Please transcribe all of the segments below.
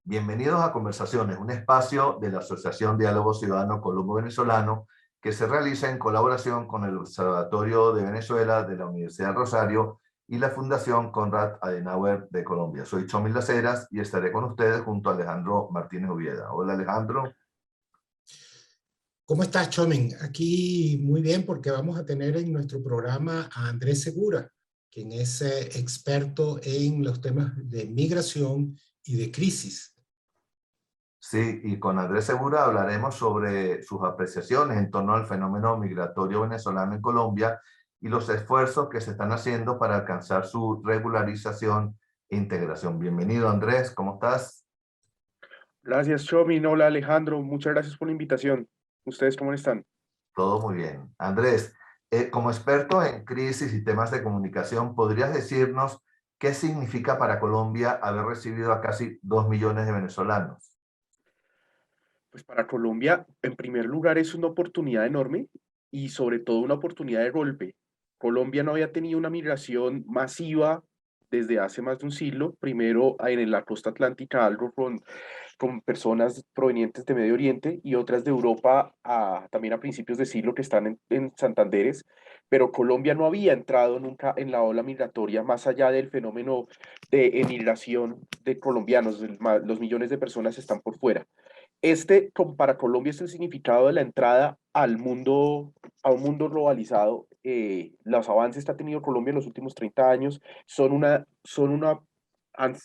Bienvenidos a Conversaciones, un espacio de la Asociación Diálogo Ciudadano Colombo-Venezolano que se realiza en colaboración con el Observatorio de Venezuela de la Universidad de Rosario y la Fundación Konrad Adenauer de Colombia. Soy Chomil Las Heras y estaré con ustedes junto a Alejandro Martínez Ubieda. Hola Alejandro. ¿Cómo estás, Chomen? Aquí muy bien porque vamos a tener en nuestro programa a Andrés Segura, quien es experto en los temas de migración y de crisis. Sí, y con Andrés Segura hablaremos sobre sus apreciaciones en torno al fenómeno migratorio venezolano en Colombia y los esfuerzos que se están haciendo para alcanzar su regularización e integración. Bienvenido Andrés, ¿cómo estás? Gracias, Chomin. Hola, Alejandro. Muchas gracias por la invitación. ¿Ustedes cómo están? Todo muy bien. Andrés, como experto en crisis y temas de comunicación, ¿podrías decirnos qué significa para Colombia haber recibido a casi 2 millones de venezolanos? Pues para Colombia, en primer lugar, es una oportunidad enorme y sobre todo una oportunidad de golpe. Colombia no había tenido una migración masiva desde hace más de un siglo, primero en la costa atlántica, algo con personas provenientes de Medio Oriente y otras de Europa también a principios de siglo que están en Santanderes, pero Colombia no había entrado nunca en la ola migratoria más allá del fenómeno de emigración de colombianos, los millones de personas están por fuera. Para Colombia es el significado de la entrada al mundo, a un mundo globalizado. Los avances que ha tenido Colombia en los últimos 30 años son una han,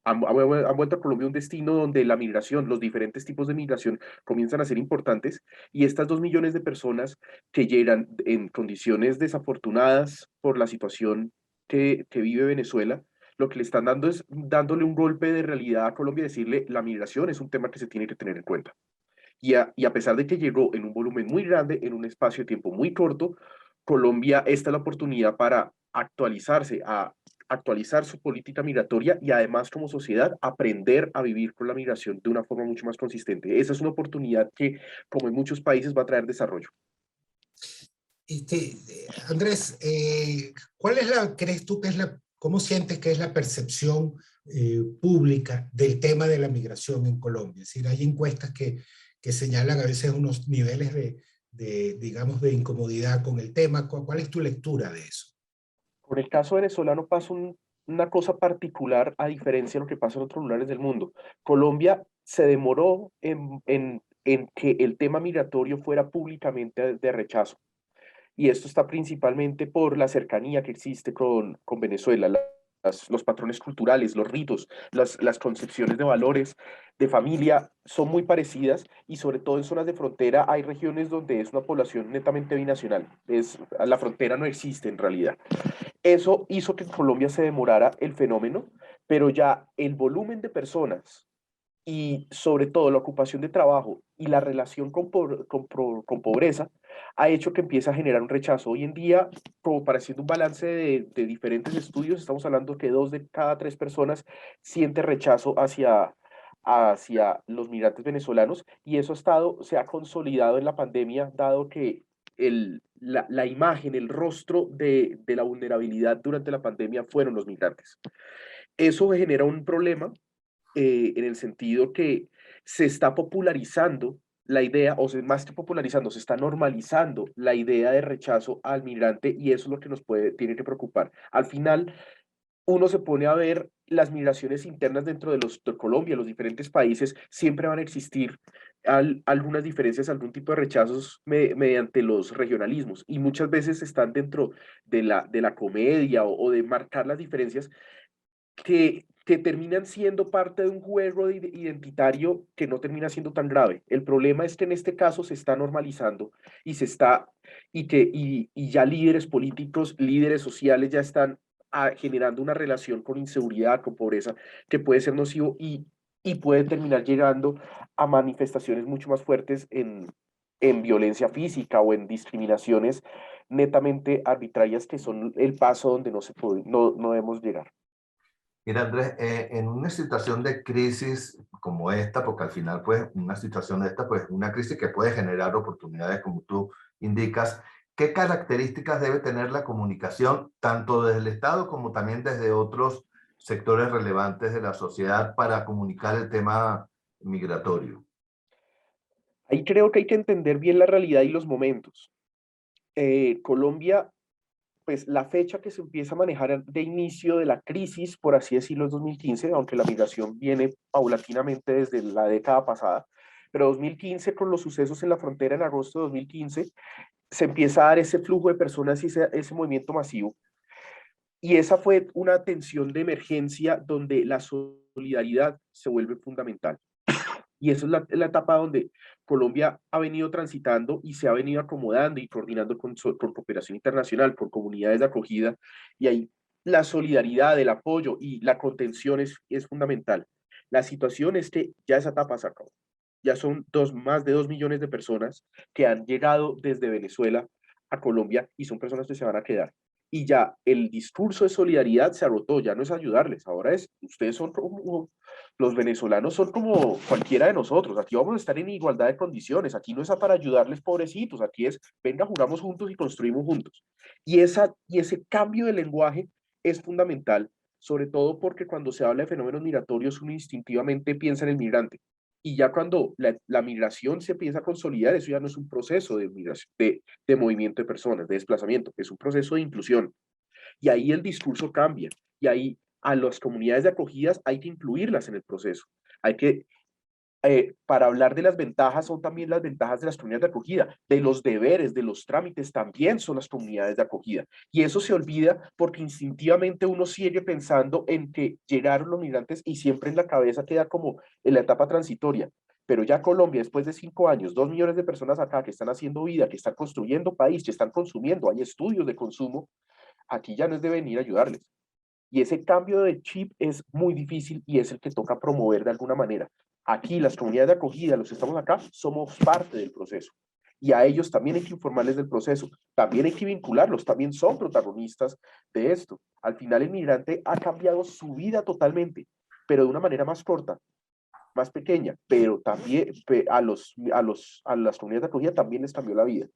han vuelto a Colombia un destino donde la migración, los diferentes tipos de migración comienzan a ser importantes y estas 2 millones de personas que llegan en condiciones desafortunadas por la situación que vive Venezuela, lo que le están dando es dándole un golpe de realidad a Colombia y decirle la migración es un tema que se tiene que tener en cuenta. Y a pesar de que llegó en un volumen muy grande, en un espacio de tiempo muy corto, Colombia, esta es la oportunidad para actualizarse, a actualizar su política migratoria y además como sociedad aprender a vivir con la migración de una forma mucho más consistente. Esa es una oportunidad que, como en muchos países, va a traer desarrollo. Andrés, crees tú que es cómo sientes que es la percepción pública del tema de la migración en Colombia? Es decir, hay encuestas que señalan a veces unos niveles digamos, de incomodidad con el tema. ¿Cuál es tu lectura de eso? Con el caso venezolano pasa una cosa particular a diferencia de lo que pasa en otros lugares del mundo. Colombia se demoró en que el tema migratorio fuera públicamente de rechazo. Y esto está principalmente por la cercanía que existe con Venezuela, los patrones culturales, los ritos, las concepciones de valores, de familia, son muy parecidas y sobre todo en zonas de frontera hay regiones donde es una población netamente binacional. La frontera no existe en realidad. Eso hizo que en Colombia se demorara el fenómeno, pero ya el volumen de personas y sobre todo la ocupación de trabajo y la relación con pobreza ha hecho que empiece a generar un rechazo. Hoy en día, como para hacer un balance de diferentes estudios, estamos hablando que 2 de cada 3 personas siente rechazo hacia los migrantes venezolanos y eso se ha consolidado en la pandemia, dado que la imagen, el rostro de la vulnerabilidad durante la pandemia fueron los migrantes. Eso genera un problema en el sentido que se está popularizando la idea, más que popularizando, se está normalizando la idea de rechazo al migrante y eso es lo que tiene que preocupar. Al final, uno se pone a ver las migraciones internas dentro de Colombia, los diferentes países, siempre van a existir algunas diferencias, algún tipo de rechazos mediante los regionalismos y muchas veces están dentro de la comedia o de marcar las diferencias que terminan siendo parte de un juego identitario que no termina siendo tan grave. El problema es que en este caso se está normalizando y y ya líderes políticos, líderes sociales ya están generando una relación con inseguridad, con pobreza, que puede ser nocivo y puede terminar llegando a manifestaciones mucho más fuertes en violencia física o en discriminaciones netamente arbitrarias que son el paso donde no debemos llegar. Mira, Andrés, en una situación de crisis como esta, porque al final, pues, una situación de esta, pues, una crisis que puede generar oportunidades, como tú indicas, ¿qué características debe tener la comunicación, tanto desde el Estado como también desde otros sectores relevantes de la sociedad para comunicar el tema migratorio? Ahí creo que hay que entender bien la realidad y los momentos. Colombia, pues la fecha que se empieza a manejar de inicio de la crisis, por así decirlo, es 2015, aunque la migración viene paulatinamente desde la década pasada, pero 2015, con los sucesos en la frontera en agosto de 2015, se empieza a dar ese flujo de personas y ese movimiento masivo. Y esa fue una tensión de emergencia donde la solidaridad se vuelve fundamental. Y esa es la etapa donde Colombia ha venido transitando y se ha venido acomodando y coordinando con cooperación internacional, con comunidades de acogida. Y ahí la solidaridad, el apoyo y la contención es fundamental. La situación es que ya esa etapa se acabó. Ya son más de 2 millones de personas que han llegado desde Venezuela a Colombia y son personas que se van a quedar. Y ya el discurso de solidaridad se agotó, ya no es ayudarles, ahora es, ustedes son como, los venezolanos son como cualquiera de nosotros, aquí vamos a estar en igualdad de condiciones, aquí no es para ayudarles pobrecitos, aquí es, venga, jugamos juntos y construimos juntos. Y ese cambio de lenguaje es fundamental, sobre todo porque cuando se habla de fenómenos migratorios uno instintivamente piensa en el migrante. Y ya cuando la migración se empieza a consolidar, eso ya no es un proceso de migración, de movimiento de personas, de desplazamiento, es un proceso de inclusión. Y ahí el discurso cambia. Y ahí a las comunidades de acogidas hay que incluirlas en el proceso. Hay que, para hablar de las ventajas, son también las ventajas de las comunidades de acogida, de los deberes, de los trámites, también son las comunidades de acogida. Y eso se olvida porque instintivamente uno sigue pensando en que llegaron los migrantes y siempre en la cabeza queda como en la etapa transitoria. Pero ya Colombia, después de 5 años, 2 millones de personas acá que están haciendo vida, que están construyendo país, que están consumiendo, hay estudios de consumo, aquí ya no es de venir a ayudarles. Y ese cambio de chip es muy difícil y es el que toca promover de alguna manera. Aquí las comunidades de acogida, los que estamos acá, somos parte del proceso. Y a ellos también hay que informarles del proceso, también hay que vincularlos, también son protagonistas de esto. Al final el migrante ha cambiado su vida totalmente, pero de una manera más corta, más pequeña, pero también a las comunidades de acogida también les cambió la vida.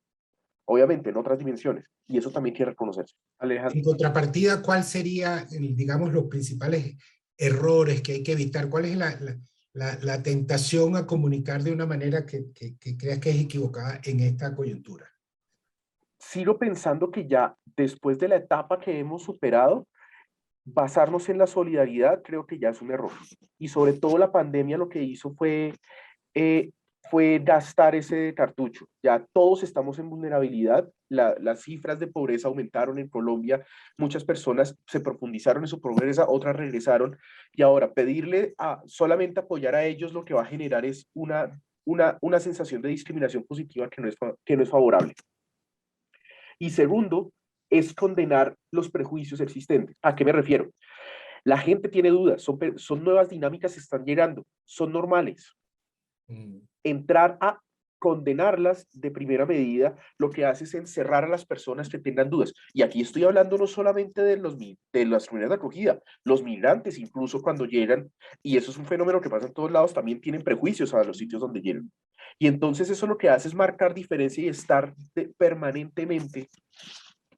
Obviamente en otras dimensiones, y eso también quiere reconocerse. En contrapartida, ¿cuál sería, digamos, los principales errores que hay que evitar? ¿Cuál es la tentación a comunicar de una manera que creas que es equivocada en esta coyuntura? Sigo pensando que ya después de la etapa que hemos superado, basarnos en la solidaridad creo que ya es un error. Y sobre todo la pandemia lo que hizo eh, fue gastar ese cartucho. Ya todos estamos en vulnerabilidad, las cifras de pobreza aumentaron en Colombia, muchas personas se profundizaron en su pobreza, otras regresaron, y ahora pedirle a solamente apoyar a ellos lo que va a generar es una sensación de discriminación positiva que no es favorable. Y segundo, es condenar los prejuicios existentes. ¿A qué me refiero? La gente tiene dudas, son nuevas dinámicas que están llegando, son normales. Entrar a condenarlas de primera medida, lo que hace es encerrar a las personas que tengan dudas. Y aquí estoy hablando no solamente de las comunidades de acogida, los migrantes incluso cuando llegan, y eso es un fenómeno que pasa en todos lados, también tienen prejuicios a los sitios donde llegan. Y entonces eso lo que hace es marcar diferencia y estar permanentemente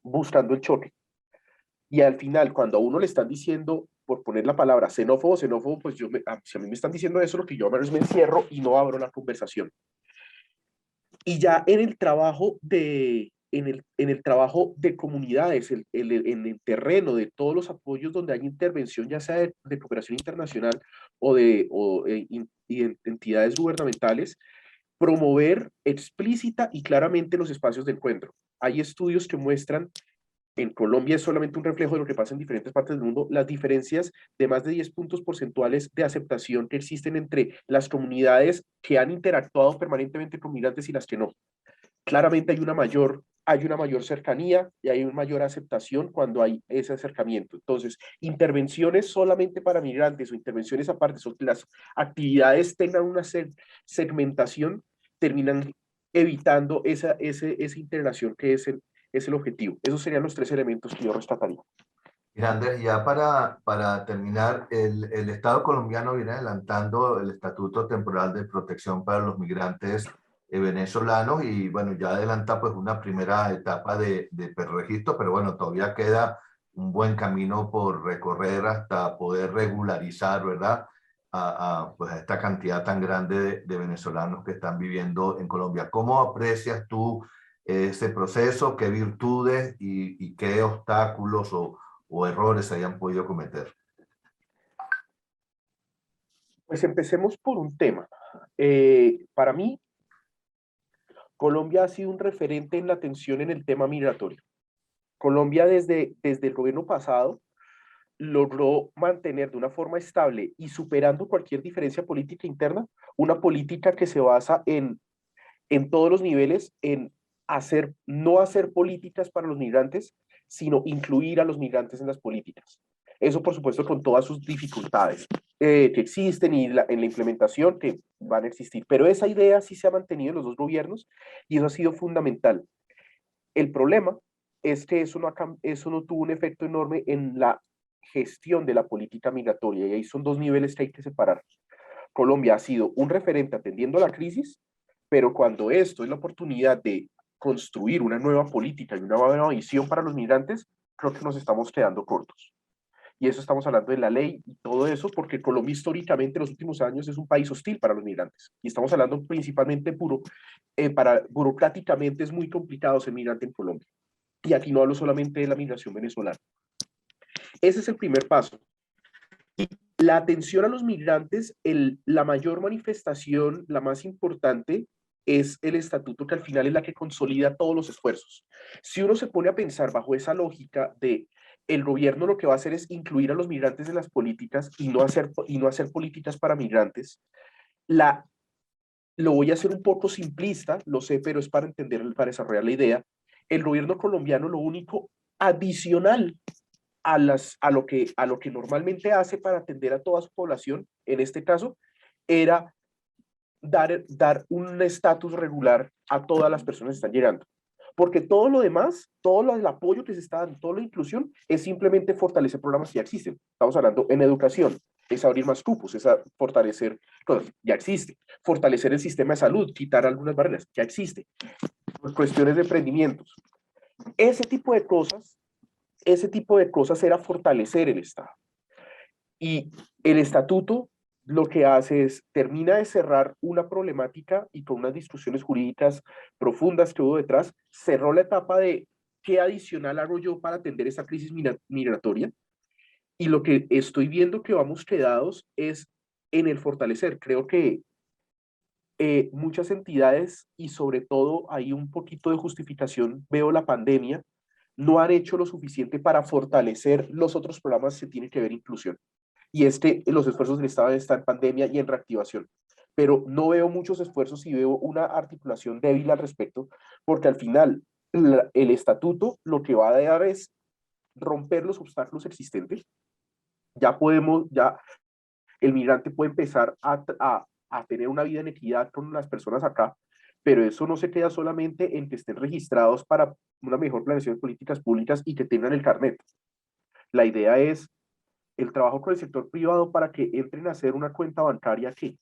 buscando el choque. Y al final, cuando a uno le están diciendo, por poner la palabra xenófobo, pues si a mí me están diciendo eso, lo que yo hago es me encierro y no abro la conversación. Y ya en el trabajo en el trabajo de comunidades, en el terreno de todos los apoyos donde hay intervención, ya sea de cooperación internacional y entidades gubernamentales, promover explícita y claramente los espacios de encuentro. Hay estudios que muestran, en Colombia es solamente un reflejo de lo que pasa en diferentes partes del mundo, las diferencias de más de 10 puntos porcentuales de aceptación que existen entre las comunidades que han interactuado permanentemente con migrantes y las que no. Claramente hay una mayor cercanía y hay una mayor aceptación cuando hay ese acercamiento. Entonces, intervenciones solamente para migrantes o intervenciones aparte, son que las actividades tengan una segmentación, terminan evitando esa integración que es el objetivo. Esos serían los 3 elementos que yo rescataría. Mira, Andrés, ya para terminar, el Estado colombiano viene adelantando el Estatuto Temporal de Protección para los Migrantes venezolanos y bueno, ya adelanta pues una primera etapa de preregistro, pero bueno, todavía queda un buen camino por recorrer hasta poder regularizar, ¿verdad? Pues a esta cantidad tan grande de venezolanos que están viviendo en Colombia. ¿Cómo aprecias tú ese proceso? ¿Qué virtudes y qué obstáculos o errores se hayan podido cometer? Pues empecemos por un tema. Para mí, Colombia ha sido un referente en la atención en el tema migratorio. Colombia desde el gobierno pasado logró mantener de una forma estable y superando cualquier diferencia política interna, una política que se basa en todos los niveles, en no hacer políticas para los migrantes, sino incluir a los migrantes en las políticas. Eso, por supuesto, con todas sus dificultades que existen y en la implementación que van a existir. Pero esa idea sí se ha mantenido en los dos gobiernos y eso ha sido fundamental. El problema es que eso no tuvo un efecto enorme en la gestión de la política migratoria y ahí son dos niveles que hay que separar. Colombia ha sido un referente atendiendo a la crisis, pero cuando esto es la oportunidad de construir una nueva política y una nueva visión para los migrantes, creo que nos estamos quedando cortos. Y eso estamos hablando de la ley y todo eso, porque Colombia históricamente en los últimos años es un país hostil para los migrantes. Y estamos hablando principalmente burocráticamente es muy complicado ser migrante en Colombia. Y aquí no hablo solamente de la migración venezolana. Ese es el primer paso. La atención a los migrantes, la mayor manifestación, la más importante, es el estatuto que al final es la que consolida todos los esfuerzos. Si uno se pone a pensar bajo esa lógica de el gobierno lo que va a hacer es incluir a los migrantes en las políticas y no hacer políticas para migrantes, lo voy a hacer un poco simplista, lo sé, pero es para entender, para desarrollar la idea. El gobierno colombiano lo único adicional a lo que normalmente hace para atender a toda su población, en este caso, era dar un estatus regular a todas las personas que están llegando. Porque todo lo demás, todo el apoyo que se está dando, toda la inclusión, es simplemente fortalecer programas que ya existen. Estamos hablando en educación, es abrir más cupos, es fortalecer cosas, ya existe. Fortalecer el sistema de salud, quitar algunas barreras, ya existe. Cuestiones de emprendimientos. Ese tipo de cosas era fortalecer el Estado. Y el estatuto lo que hace es, termina de cerrar una problemática y con unas discusiones jurídicas profundas que hubo detrás, cerró la etapa de qué adicional hago yo para atender esa crisis migratoria. Y lo que estoy viendo que vamos quedados es en el fortalecer. Creo que muchas entidades y sobre todo hay un poquito de justificación, veo la pandemia, no han hecho lo suficiente para fortalecer los otros programas que tienen que ver inclusión. Y los esfuerzos del Estado están en pandemia y en reactivación. Pero no veo muchos esfuerzos y veo una articulación débil al respecto, porque al final el estatuto lo que va a dar es romper los obstáculos existentes. Ya el migrante puede empezar a tener una vida en equidad con las personas acá, pero eso no se queda solamente en que estén registrados para una mejor planeación de políticas públicas y que tengan el carnet. La idea es el trabajo con el sector privado para que entren a hacer una cuenta bancaria que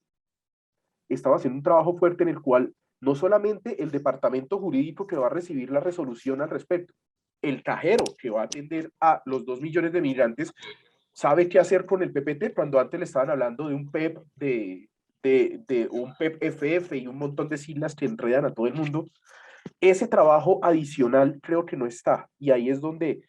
estaba haciendo un trabajo fuerte en el cual no solamente el departamento jurídico que va a recibir la resolución al respecto, el cajero que va a atender a los 2 millones de migrantes sabe qué hacer con el PPT cuando antes le estaban hablando de un PEP de un PEP FF y un montón de siglas que enredan a todo el mundo. Ese trabajo adicional creo que no está y ahí es donde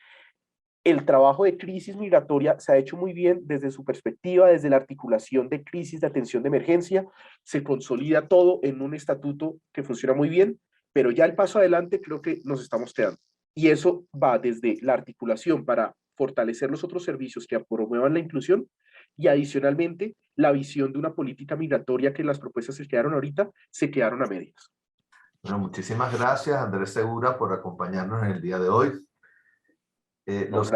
el trabajo de crisis migratoria se ha hecho muy bien desde su perspectiva, desde la articulación de crisis de atención de emergencia, se consolida todo en un estatuto que funciona muy bien, pero ya el paso adelante creo que nos estamos quedando. Y eso va desde la articulación para fortalecer los otros servicios que promuevan la inclusión y adicionalmente la visión de una política migratoria que las propuestas que quedaron ahorita se quedaron a medias. Bueno, muchísimas gracias, Andrés Segura, por acompañarnos en el día de hoy. Los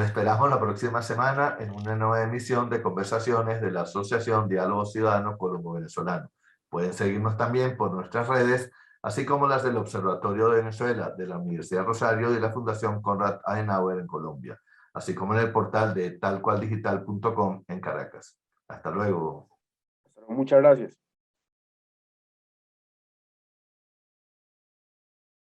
esperamos la próxima semana en una nueva emisión de conversaciones de la Asociación Diálogo Ciudadano Colombo-Venezolano. Pueden seguirnos también por nuestras redes, así como las del Observatorio de Venezuela, de la Universidad Rosario y de la Fundación Konrad Adenauer en Colombia, así como en el portal de talcualdigital.com en Caracas. Hasta luego. Muchas gracias.